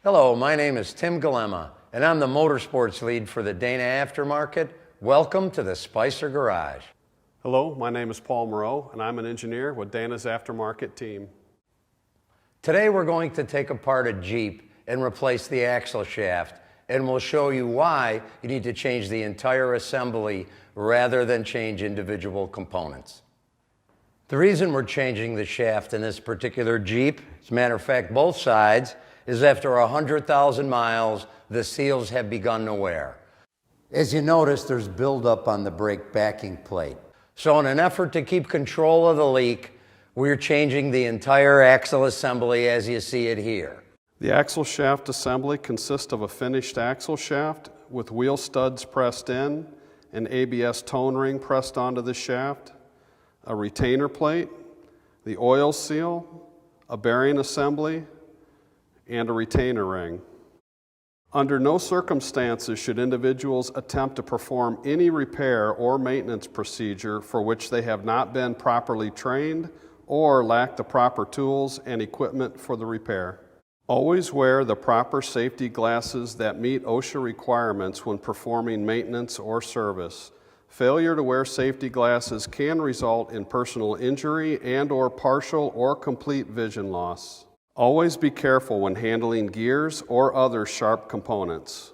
Hello, my name is Tim Galema, and I'm the motorsports lead for the Dana Aftermarket. Welcome to the Spicer Garage. Hello, my name is Paul Moreau, and I'm an engineer with Dana's Aftermarket team. Today we're going to take apart a Jeep and replace the axle shaft, and we'll show you why you need to change the entire assembly rather than change individual components. The reason we're changing the shaft in this particular Jeep, as a matter of fact, both sides, is after 100,000 miles, the seals have begun to wear. As you notice, there's buildup on the brake backing plate. So in an effort to keep control of the leak, we're changing the entire axle assembly as you see it here. The axle shaft assembly consists of a finished axle shaft with wheel studs pressed in, an ABS tone ring pressed onto the shaft, a retainer plate, the oil seal, a bearing assembly, and a retainer ring. Under no circumstances should individuals attempt to perform any repair or maintenance procedure for which they have not been properly trained or lack the proper tools and equipment for the repair. Always wear the proper safety glasses that meet OSHA requirements when performing maintenance or service. Failure to wear safety glasses can result in personal injury and/or partial or complete vision loss. Always be careful when handling gears or other sharp components.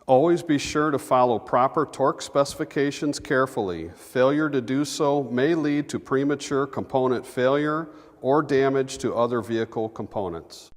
Always be sure to follow proper torque specifications carefully. Failure to do so may lead to premature component failure or damage to other vehicle components.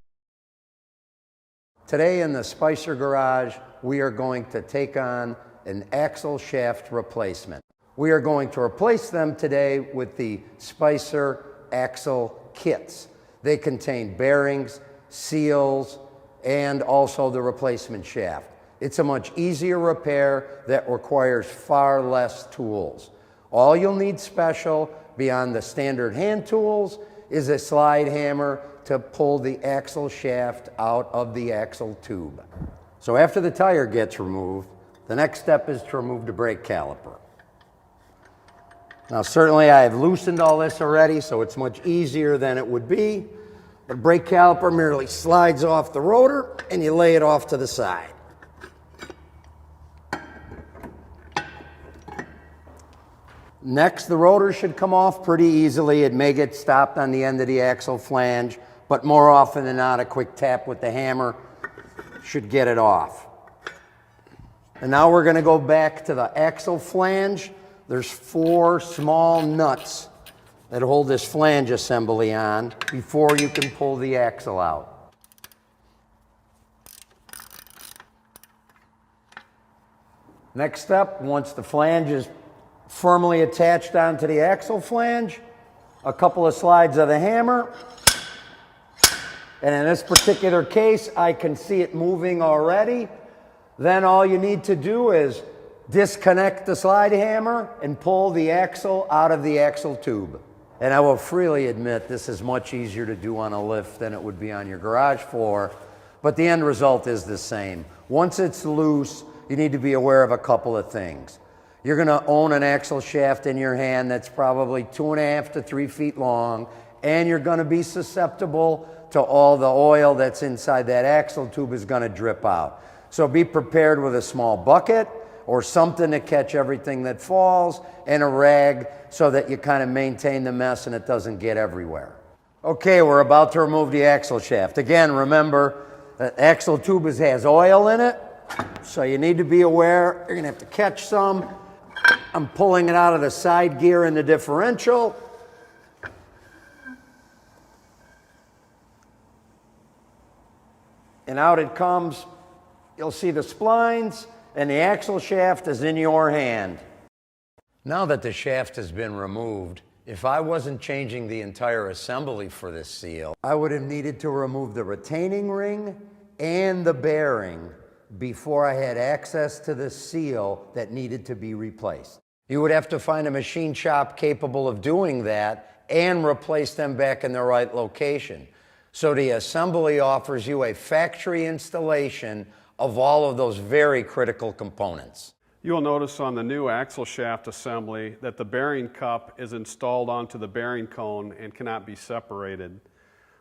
Today in the Spicer Garage, we are going to take on an axle shaft replacement. We are going to replace them today with the Spicer axle kits. They contain bearings, seals, and also the replacement shaft. It's a much easier repair that requires far less tools. All you'll need special beyond the standard hand tools is a slide hammer to pull the axle shaft out of the axle tube. So after the tire gets removed, the next step is to remove the brake caliper. Now certainly I have loosened all this already, so it's much easier than it would be. The brake caliper merely slides off the rotor and you lay it off to the side. Next, the rotor should come off pretty easily. It may get stopped on the end of the axle flange, but more often than not, a quick tap with the hammer should get it off. And now we're going to go back to the axle flange. There's 4 small nuts that hold this flange assembly on before you can pull the axle out. Next step, once the flange is firmly attached onto the axle flange, a couple of slides of the hammer, and in this particular case, I can see it moving already. Then all you need to do is disconnect the slide hammer and pull the axle out of the axle tube. And I will freely admit this is much easier to do on a lift than it would be on your garage floor, but the end result is the same. Once it's loose, you need to be aware of a couple of things. You're going to own an axle shaft in your hand that's probably 2.5 to 3 feet long, and you're going to be susceptible to all the oil that's inside that axle tube is going to drip out. So be prepared with a small bucket or something to catch everything that falls, and a rag so that you kind of maintain the mess and it doesn't get everywhere. Okay, we're about to remove the axle shaft. Again, remember, the axle tube has oil in it, so you need to be aware. You're gonna have to catch some. I'm pulling it out of the side gear in the differential. And out it comes. You'll see the splines, and the axle shaft is in your hand. Now that the shaft has been removed, if I wasn't changing the entire assembly for this seal, I would have needed to remove the retaining ring and the bearing before I had access to the seal that needed to be replaced. You would have to find a machine shop capable of doing that and replace them back in the right location. So the assembly offers you a factory installation of all of those very critical components. You will notice on the new axle shaft assembly that the bearing cup is installed onto the bearing cone and cannot be separated.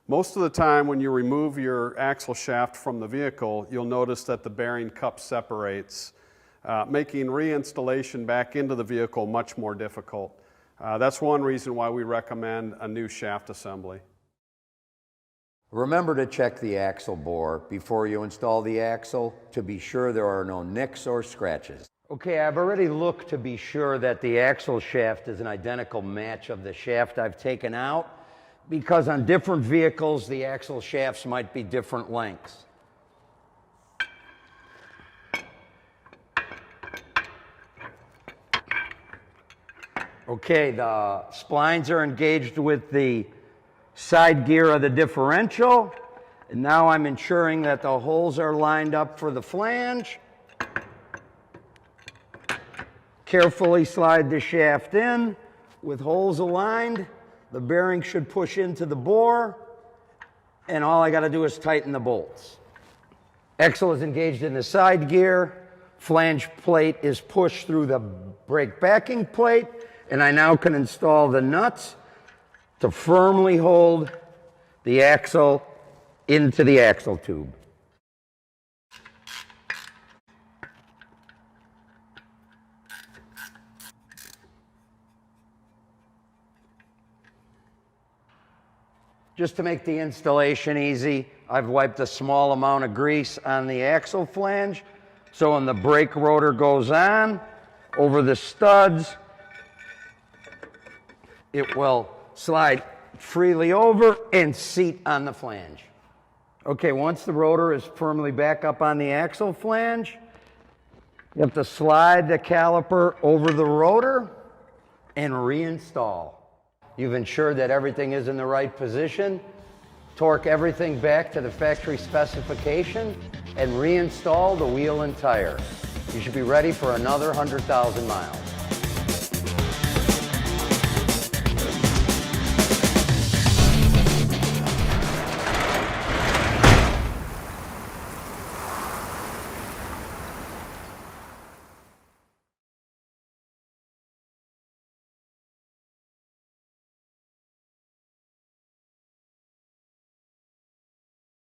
Most of the time when you remove your axle shaft from the vehicle, you'll notice that the bearing cup separates, making reinstallation back into the vehicle much more difficult. That's one reason why we recommend a new shaft assembly. Remember to check the axle bore before you install the axle to be sure there are no nicks or scratches. Okay, I've already looked to be sure that the axle shaft is an identical match of the shaft I've taken out, because on different vehicles the axle shafts might be different lengths. Okay, the splines are engaged with the side gear of the differential, and now I'm ensuring that the holes are lined up for the flange. Carefully slide the shaft in with holes aligned. The bearing should push into the bore, and all I got to do is tighten the bolts. Axle is engaged in the side gear. Flange plate is pushed through the brake backing plate, and I now can install the nuts to firmly hold the axle into the axle tube. Just to make the installation easy, I've wiped a small amount of grease on the axle flange, so when the brake rotor goes on over the studs, it will slide freely over and seat on the flange. Okay, once the rotor is firmly back up on the axle flange, you have to slide the caliper over the rotor and reinstall. You've ensured that everything is in the right position. Torque everything back to the factory specification and reinstall the wheel and tire. You should be ready for another 100,000 miles.